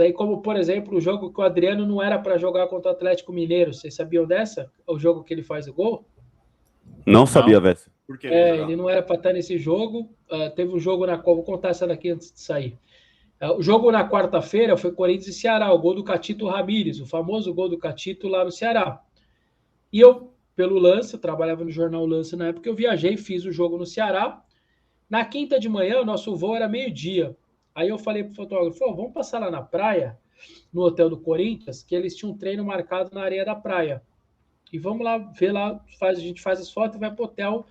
aí, como, por exemplo, o jogo que o Adriano não era para jogar contra o Atlético Mineiro. Vocês sabiam dessa? O jogo que ele faz o gol? Não sabia, velho. Por que ele Ele não era para estar nesse jogo. Teve um jogo na qual... Vou contar essa daqui antes de sair. O jogo na quarta-feira foi Corinthians e Ceará, o gol do Catito Ramírez, o famoso gol do Catito lá no Ceará. E eu, pelo Lance, eu trabalhava no jornal Lance na época, eu viajei, fiz o jogo no Ceará. Na quinta de manhã, o nosso voo era meio-dia. Aí eu falei pro fotógrafo, vamos passar lá na praia, no hotel do Corinthians, que eles tinham um treino marcado na areia da praia. E vamos lá ver lá, a gente faz as fotos e vai pro hotel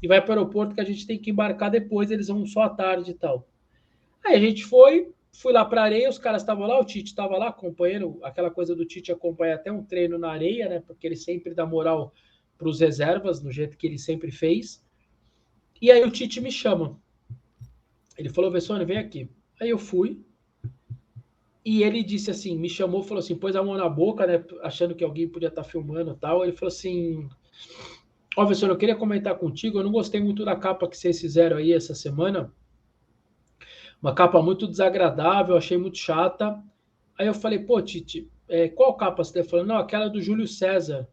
e vai para o aeroporto que a gente tem que embarcar depois, eles vão só à tarde e tal. Aí a gente fui lá para a areia, os caras estavam lá, o Tite estava lá acompanhando, aquela coisa do Tite acompanhar até um treino na areia, né? Porque ele sempre dá moral para os reservas, do jeito que ele sempre fez. E aí o Tite me chama. Ele falou, Vessone, vem aqui. Aí eu fui. E ele disse assim, me chamou, falou assim, pôs a mão na boca, né? Achando que alguém podia estar filmando e tal. Ele falou assim, Vessone, eu queria comentar contigo, eu não gostei muito da capa que vocês fizeram aí essa semana. Uma capa muito desagradável, achei muito chata. Aí eu falei, pô, Tite, qual capa você está falando? Não, aquela do Júlio César.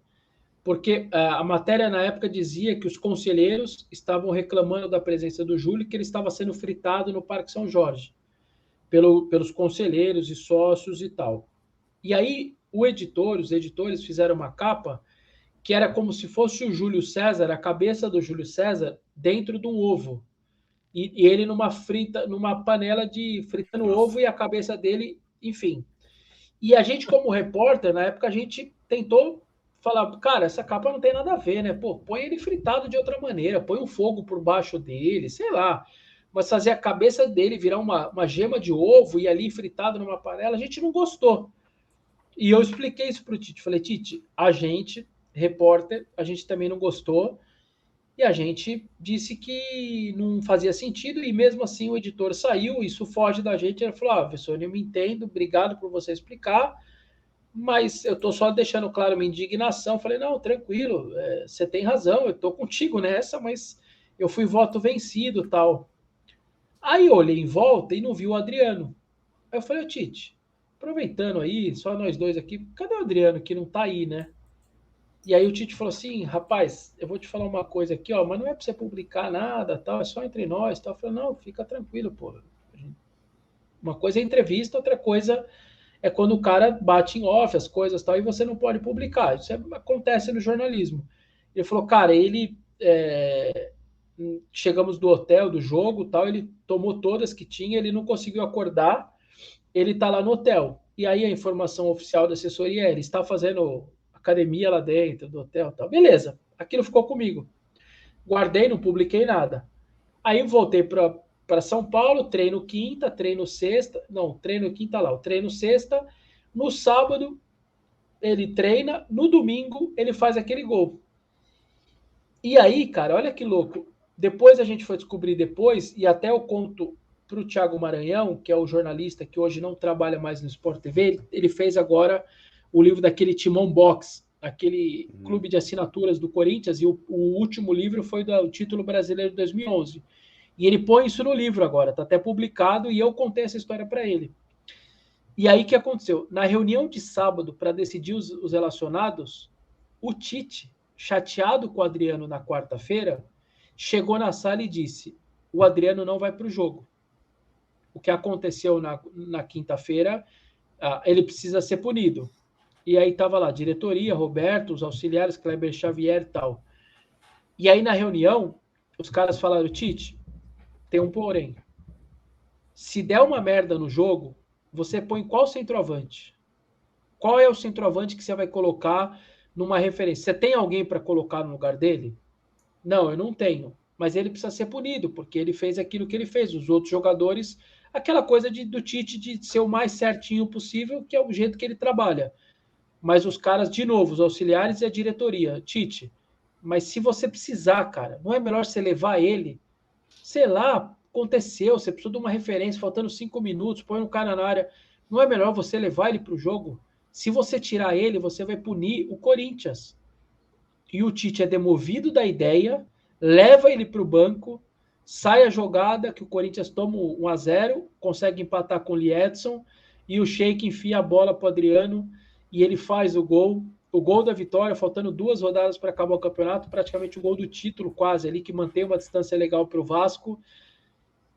Porque a matéria na época dizia que os conselheiros estavam reclamando da presença do Júlio, que ele estava sendo fritado no Parque São Jorge, pelos conselheiros e sócios e tal. E aí os editores fizeram uma capa que era como se fosse o Júlio César, a cabeça do Júlio César, dentro de um ovo. E ele numa panela de fritando ovo e a cabeça dele, enfim. E a gente, como repórter, na época, a gente tentou falar, cara, essa capa não tem nada a ver, né? Pô, põe ele fritado de outra maneira, põe um fogo por baixo dele, sei lá. Mas fazer a cabeça dele virar uma gema de ovo e ali fritado numa panela, a gente não gostou. E eu expliquei isso pro Tite. Falei, Tite, a gente, repórter, a gente também não gostou. E a gente disse que não fazia sentido, e mesmo assim o editor saiu, isso foge da gente. Ele falou, Vessone, eu me entendo, obrigado por você explicar, mas eu estou só deixando claro minha indignação. Eu falei, não, tranquilo, você tem razão, eu estou contigo nessa, mas eu fui voto vencido e tal. Aí eu olhei em volta e não vi o Adriano. Aí eu falei, Tite, aproveitando aí, só nós dois aqui, cadê o Adriano que não está aí, né? E aí o Tite falou assim, rapaz, eu vou te falar uma coisa aqui, mas não é para você publicar nada, tal, é só entre nós, tal. Eu falei, não, fica tranquilo, pô. Uma coisa é entrevista, outra coisa é quando o cara bate em off as coisas, tal, e você não pode publicar. Isso acontece no jornalismo. Ele falou, cara, chegamos do hotel, do jogo, tal, ele tomou todas que tinha, ele não conseguiu acordar, ele tá lá no hotel. E aí a informação oficial da assessoria ele está fazendo academia lá dentro do hotel, tal. Beleza, aquilo ficou comigo. Guardei, não publiquei nada. Aí voltei para São Paulo, treino quinta, treino sexta, não, treino quinta lá, treino sexta, no sábado ele treina, no domingo ele faz aquele gol. E aí, cara, olha que louco, depois a gente foi descobrir depois, e até eu conto para o Thiago Maranhão, que é o jornalista que hoje não trabalha mais no Sport TV, ele fez agora o livro daquele Timão Box, aquele clube de assinaturas do Corinthians, e o último livro foi do título brasileiro de 2011. E ele põe isso no livro agora, está até publicado, e eu contei essa história para ele. E aí o que aconteceu? Na reunião de sábado, para decidir os relacionados, o Tite, chateado com o Adriano na quarta-feira, chegou na sala e disse, o Adriano não vai para o jogo. O que aconteceu na quinta-feira, ele precisa ser punido. E aí estava lá, diretoria, Roberto, os auxiliares, Kleber Xavier e tal. E aí na reunião, os caras falaram, Tite, tem um porém. Se der uma merda no jogo, você põe qual centroavante? Qual é o centroavante que você vai colocar numa referência? Você tem alguém para colocar no lugar dele? Não, eu não tenho. Mas ele precisa ser punido, porque ele fez aquilo que ele fez. Os outros jogadores, aquela coisa do Tite de ser o mais certinho possível, que é o jeito que ele trabalha. Mas os caras, de novo, os auxiliares e a diretoria, Tite, mas se você precisar, cara, não é melhor você levar ele? Sei lá, aconteceu, você precisa de uma referência, faltando 5 minutos, põe um cara na área. Não é melhor você levar ele para o jogo? Se você tirar ele, você vai punir o Corinthians. E o Tite é demovido da ideia, leva ele para o banco, sai a jogada, que o Corinthians toma 1-0, consegue empatar com o Liedson, e o Sheik enfia a bola para o Adriano e ele faz o gol da vitória, faltando 2 rodadas para acabar o campeonato, praticamente o gol do título quase ali, que mantém uma distância legal para o Vasco.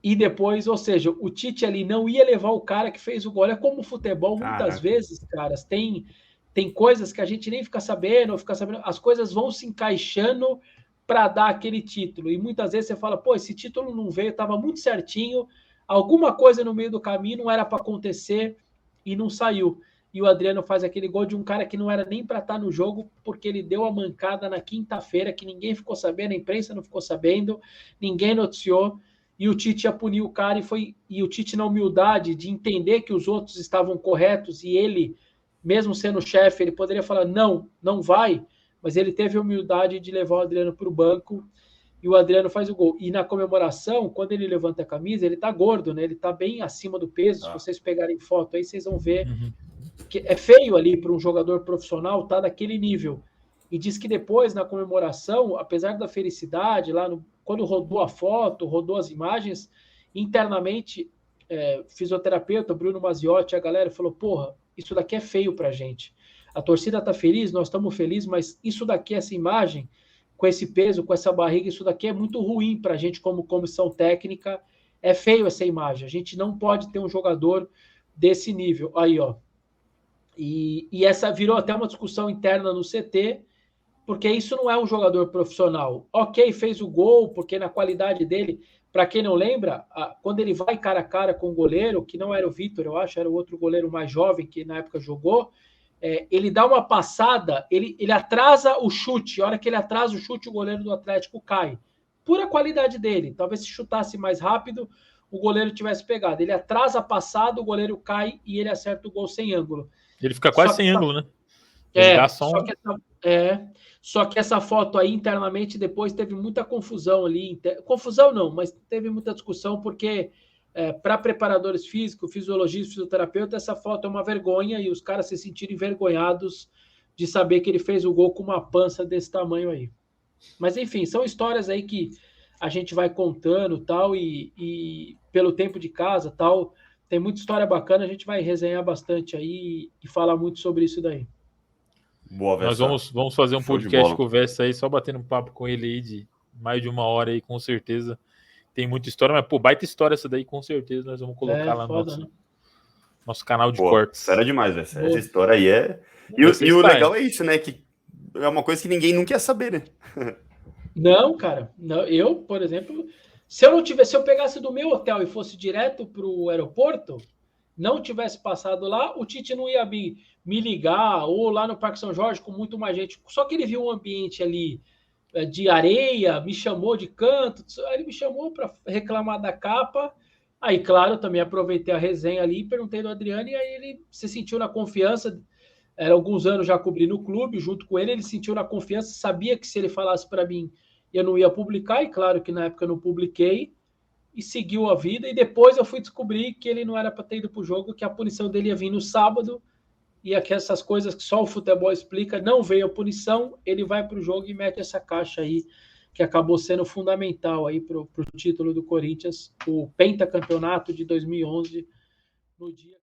E depois, ou seja, o Tite ali não ia levar o cara que fez o gol. É como o futebol, muitas vezes, caras, tem coisas que a gente nem fica sabendo, as coisas vão se encaixando para dar aquele título. E muitas vezes você fala, pô, esse título não veio, estava muito certinho, alguma coisa no meio do caminho não era para acontecer e não saiu. E o Adriano faz aquele gol de um cara que não era nem para estar no jogo, porque ele deu a mancada na quinta-feira, que ninguém ficou sabendo, a imprensa não ficou sabendo, ninguém noticiou. E o Tite ia punir o cara e o Tite, na humildade de entender que os outros estavam corretos e ele, mesmo sendo chefe, ele poderia falar, não vai, mas ele teve a humildade de levar o Adriano para o banco e o Adriano faz o gol. E na comemoração, quando ele levanta a camisa, ele tá gordo, né? Ele tá bem acima do peso. Se vocês pegarem foto aí, vocês vão ver que é feio ali para um jogador profissional tá daquele nível. E diz que depois, na comemoração, apesar da felicidade, quando rodou a foto, rodou as imagens, internamente, fisioterapeuta, Bruno Maziotti, a galera falou, porra, isso daqui é feio pra gente. A torcida tá feliz, nós estamos felizes, mas isso daqui, essa imagem, com esse peso, com essa barriga, isso daqui é muito ruim pra gente como comissão técnica, é feio essa imagem, a gente não pode ter um jogador desse nível. Aí, ó. E essa virou até uma discussão interna no CT, porque isso não é um jogador profissional. Ok, fez o gol, porque na qualidade dele, para quem não lembra, quando ele vai cara a cara com o goleiro, que não era o Vitor, eu acho, era o outro goleiro mais jovem que na época jogou, ele dá uma passada, ele atrasa o chute, a hora que ele atrasa o chute, o goleiro do Atlético cai. Pura qualidade dele, talvez se chutasse mais rápido, o goleiro tivesse pegado. Ele atrasa a passada, o goleiro cai e ele acerta o gol sem ângulo. Ele fica quase sem ângulo, né? Só que essa foto aí internamente depois teve muita confusão ali. Confusão não, mas teve muita discussão porque para preparadores físicos, fisiologistas, fisioterapeuta, essa foto é uma vergonha e os caras se sentiram envergonhados de saber que ele fez o gol com uma pança desse tamanho aí. Mas enfim, são histórias aí que a gente vai contando tal e pelo tempo de casa tal. Tem muita história bacana, a gente vai resenhar bastante aí e falar muito sobre isso daí. Boa, nós vamos fazer um podcast com o Vessa aí, só batendo um papo com ele aí de mais de 1 hora aí, com certeza. Tem muita história, mas, pô, baita história essa daí, com certeza nós vamos colocar lá no nosso canal de cortes. Sério demais, Vessa. Essa história aí é... E o legal é isso, né? Que é uma coisa que ninguém nunca ia saber, né? Não, cara. Não, eu, por exemplo... Se eu pegasse do meu hotel e fosse direto para o aeroporto, não tivesse passado lá, o Tite não ia me ligar, ou lá no Parque São Jorge com muito mais gente. Só que ele viu um ambiente ali de areia, me chamou de canto, aí ele me chamou para reclamar da capa. Aí, claro, também aproveitei a resenha ali, perguntei do Adriano, e aí ele se sentiu na confiança. Era alguns anos já cobrindo o clube, junto com ele sentiu na confiança, sabia que se ele falasse para mim, eu não ia publicar, e claro que na época eu não publiquei, e seguiu a vida, e depois eu fui descobrir que ele não era para ter ido para o jogo, que a punição dele ia vir no sábado, e aqui essas coisas que só o futebol explica, não veio a punição, ele vai para o jogo e mete essa caixa aí, que acabou sendo fundamental aí para o título do Corinthians, o pentacampeonato de 2011, no dia...